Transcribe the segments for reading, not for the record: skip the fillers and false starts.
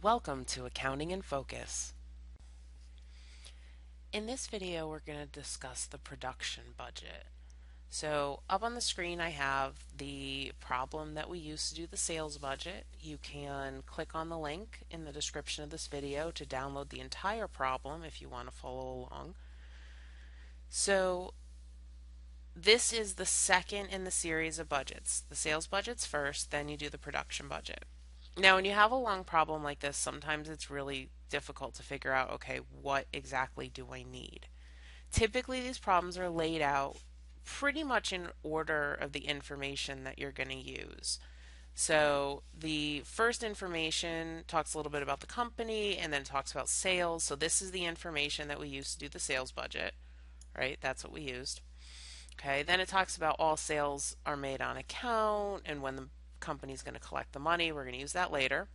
Welcome to Accounting in Focus. In this video, we're going to discuss the production budget. So up on the screen, I have the problem that we use to do the sales budget. You can click on the link in the description of this video to download the entire problem if you want to follow along. So this is the second in the series of budgets. The sales budget's first, then you do the production budget. Now, when you have a long problem like this, sometimes it's really difficult to figure out, okay, what exactly do I need? Typically, these problems are laid out pretty much in order of the information that you're going to use. So the first information talks a little bit about the company and then talks about sales. So this is the information that we use to do the sales budget, right? That's what we used. Okay, then it talks about all sales are made on account and when the company's going to collect the money. We're going to use that later.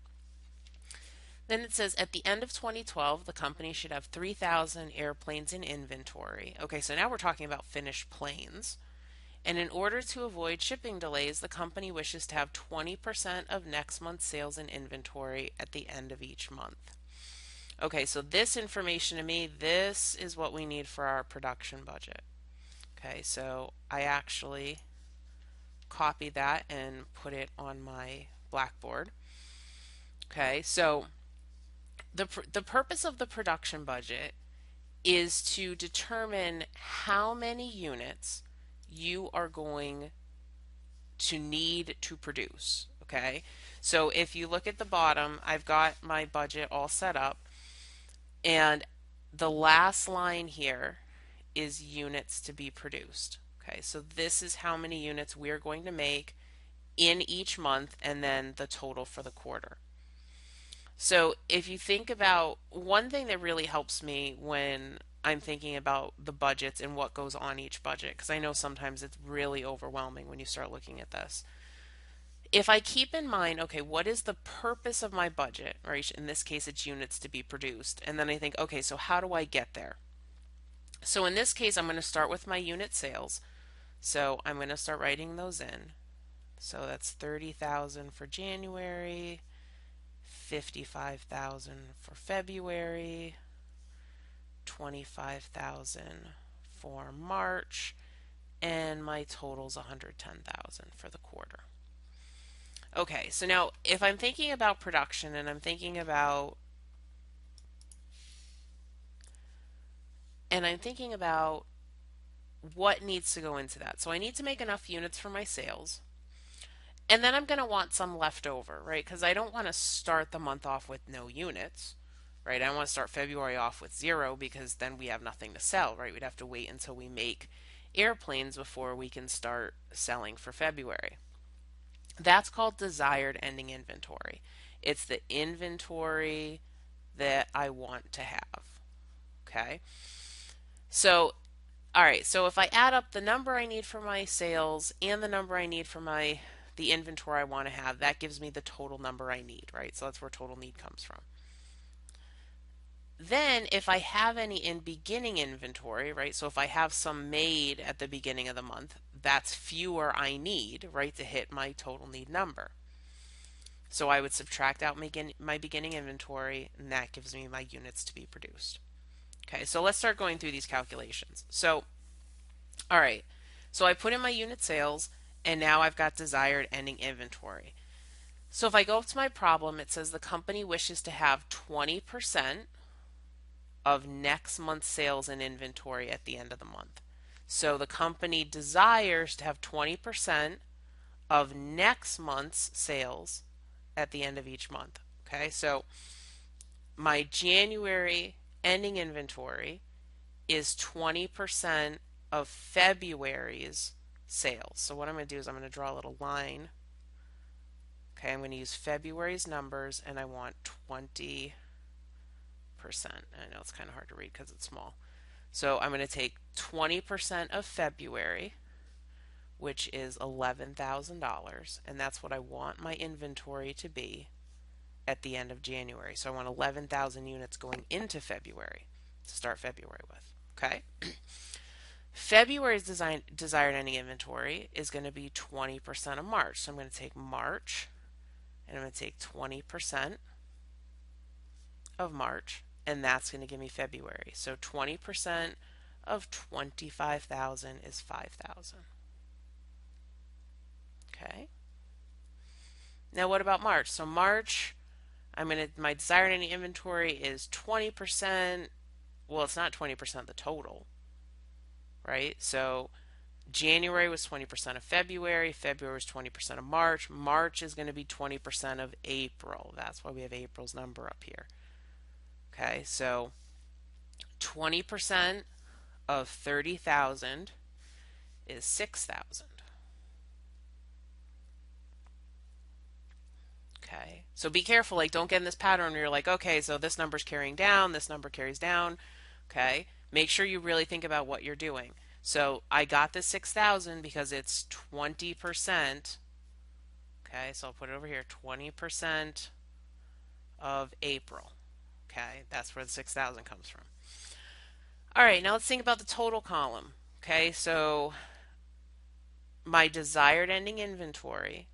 Then it says at the end of 2012, the company should have 3,000 airplanes in inventory. Okay, so now we're talking about finished planes. And in order to avoid shipping delays, the company wishes to have 20% of next month's sales in inventory at the end of each month. Okay, so this information to me, this is what we need for our production budget. Okay, so I actually copy that and put it on my Blackboard. Okay, so the purpose of the production budget is to determine how many units you are going to need to produce. Okay, so if you look at the bottom, I've got my budget all set up, and the last line here is units to be produced. Okay, so this is how many units we're going to make in each month and then the total for the quarter. So if you think about one thing that really helps me when I'm thinking about the budgets and what goes on each budget, because I know sometimes it's really overwhelming when you start looking at this. If I keep in mind, okay, what is the purpose of my budget, right? In this case, it's units to be produced. And then I think, okay, so how do I get there? So in this case, I'm going to start with my unit sales. So I'm going to start writing those in. So that's 30,000 for January, 55,000 for February, 25,000 for March, and my total's 110,000 for the quarter. Okay, so now if I'm thinking about production and I'm thinking about what needs to go into that. So I need to make enough units for my sales. And then I'm going to want some left over, right? Because I don't want to start the month off with no units, right? I want to start February off with 0 because then we have nothing to sell, right? We'd have to wait until we make airplanes before we can start selling for February. That's called desired ending inventory. It's the inventory that I want to have, okay? So, all right, so if I add up the number I need for my sales and the number I need for the inventory I want to have, that gives me the total number I need, right? So that's where total need comes from. Then if I have any in beginning inventory, right? So if I have some made at the beginning of the month, that's fewer I need, right, to hit my total need number. So I would subtract out my beginning inventory, and that gives me my units to be produced. Okay, so let's start going through these calculations. So, all right, so I put in my unit sales, and now I've got desired ending inventory. So if I go up to my problem, it says the company wishes to have 20% of next month's sales in inventory at the end of the month. So the company desires to have 20% of next month's sales at the end of each month. Okay, so my January ending inventory is 20% of February's sales. So what I'm going to do is I'm going to draw a little line. Okay, I'm going to use February's numbers and I want 20%. I know it's kind of hard to read because it's small. So I'm going to take 20% of February, which is $11,000, and that's what I want my inventory to be at the end of January. So I want 11,000 units going into February to start February with. Okay. February's desired ending inventory is going to be 20% of March. So I'm going to take March and I'm going to take 20%. of March, and that's going to give me February. So 20% of 25,000 is 5,000. Okay. Now what about March? So March, my desired ending inventory is 20%. Well, it's not 20% of the total, right? So January was 20% of February, February was 20% of March, March is going to be 20% of April. That's why we have April's number up here. Okay, so 20% of 30,000 is 6,000. Okay, so be careful, like don't get in this pattern where you're like, okay, so this number's carrying down, this number carries down. Okay, make sure you really think about what you're doing. So I got this 6,000 because it's 20%. Okay, so I'll put it over here, 20% of April. Okay, that's where the 6,000 comes from. All right, now let's think about the total column. Okay, so my desired ending inventory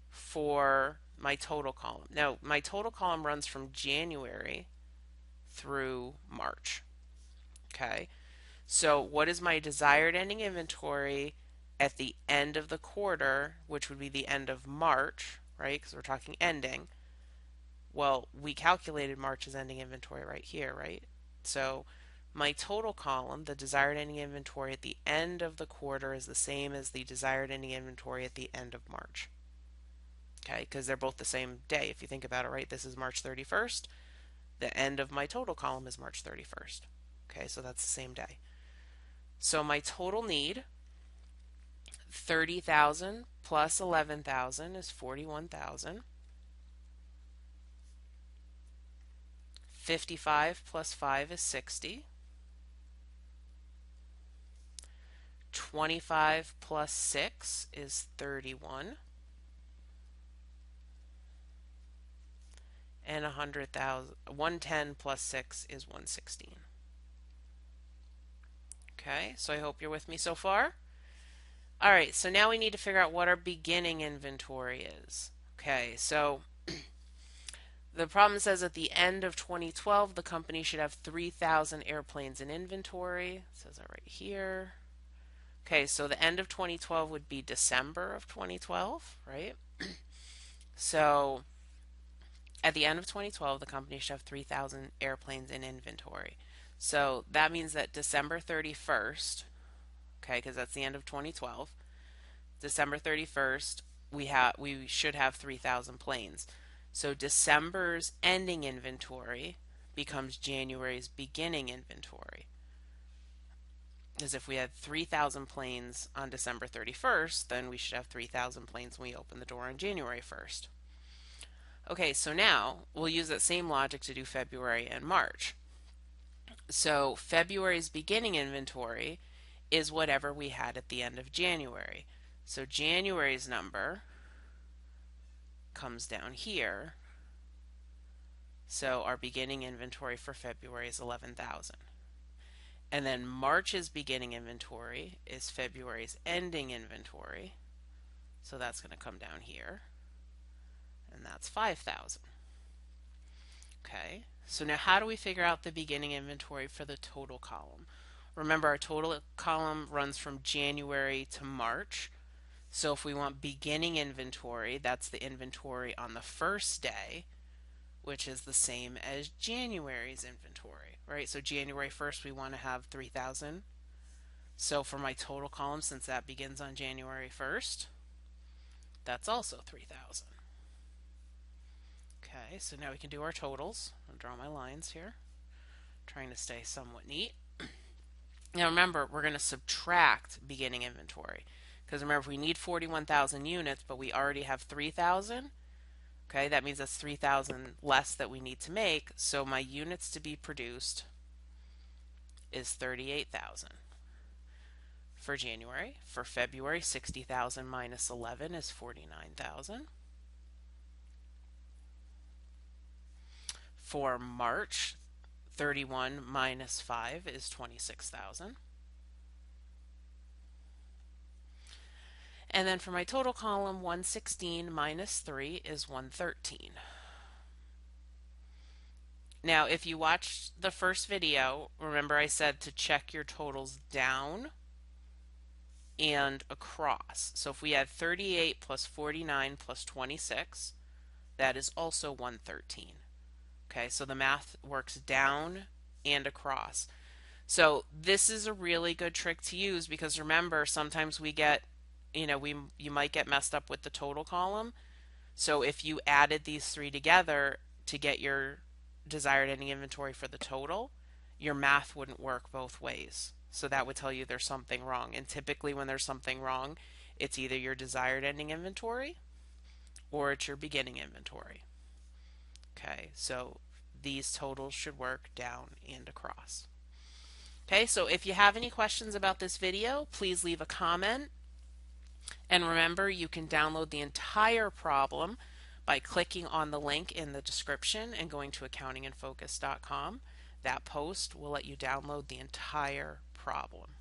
for my total column. Now, my total column runs from January through March. Okay, so what is my desired ending inventory at the end of the quarter, which would be the end of March, right? Because we're talking ending. Well, we calculated March's ending inventory right here, right? So my total column, the desired ending inventory at the end of the quarter, is the same as the desired ending inventory at the end of March. Okay, because they're both the same day. If you think about it, right? This is March 31st. The end of my total column is March 31st. Okay, so that's the same day. So my total need, 30,000 plus 11,000 is 41,000. 55 plus 5 is 60. 25 plus 6 is 31. And 110 plus 6 is 116. Okay, so I hope you're with me so far. All right, so now we need to figure out what our beginning inventory is. Okay, so the problem says at the end of 2012, the company should have 3,000 airplanes in inventory. It says that right here. Okay, so the end of 2012 would be December of 2012, right? So at the end of 2012, the company should have 3,000 airplanes in inventory. So that means that December 31st, okay, because that's the end of 2012, December 31st, we should have 3,000 planes. So December's ending inventory becomes January's beginning inventory. Because if we had 3,000 planes on December 31st, then we should have 3,000 planes when we open the door on January 1st. Okay, so now we'll use that same logic to do February and March. So February's beginning inventory is whatever we had at the end of January. So January's number comes down here. So our beginning inventory for February is 11,000. And then March's beginning inventory is February's ending inventory. So that's going to come down here. And that's 5,000. Okay, so now how do we figure out the beginning inventory for the total column? Remember, our total column runs from January to March. So if we want beginning inventory, that's the inventory on the first day, which is the same as January's inventory, right? So January 1st, we want to have 3,000. So for my total column, since that begins on January 1st, that's also 3,000. Okay, so now we can do our totals. I'll draw my lines here, trying to stay somewhat neat. Now remember, we're going to subtract beginning inventory. Because remember, if we need 41,000 units, but we already have 3,000, okay, that means that's 3,000 less that we need to make. So my units to be produced is 38,000 for January. For February, 60,000 minus 11 is 49,000. For March, 31 minus 5 is 26,000. And then for my total column, 116 minus 3 is 113. Now, if you watched the first video, remember I said to check your totals down and across. So if we had 38 plus 49 plus 26, that is also 113. Okay, so the math works down and across. So this is a really good trick to use because remember, sometimes we get, you might get messed up with the total column. So if you added these three together to get your desired ending inventory for the total, your math wouldn't work both ways. So that would tell you there's something wrong. And typically when there's something wrong, it's either your desired ending inventory or it's your beginning inventory. Okay, so these totals should work down and across. Okay, so if you have any questions about this video, please leave a comment. And remember, you can download the entire problem by clicking on the link in the description and going to accountinginfocus.com. That post will let you download the entire problem.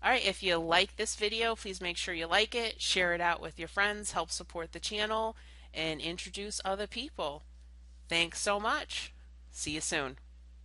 All right, if you like this video, please make sure you like it, share it out with your friends, help support the channel, and introduce other people. Thanks so much. See you soon.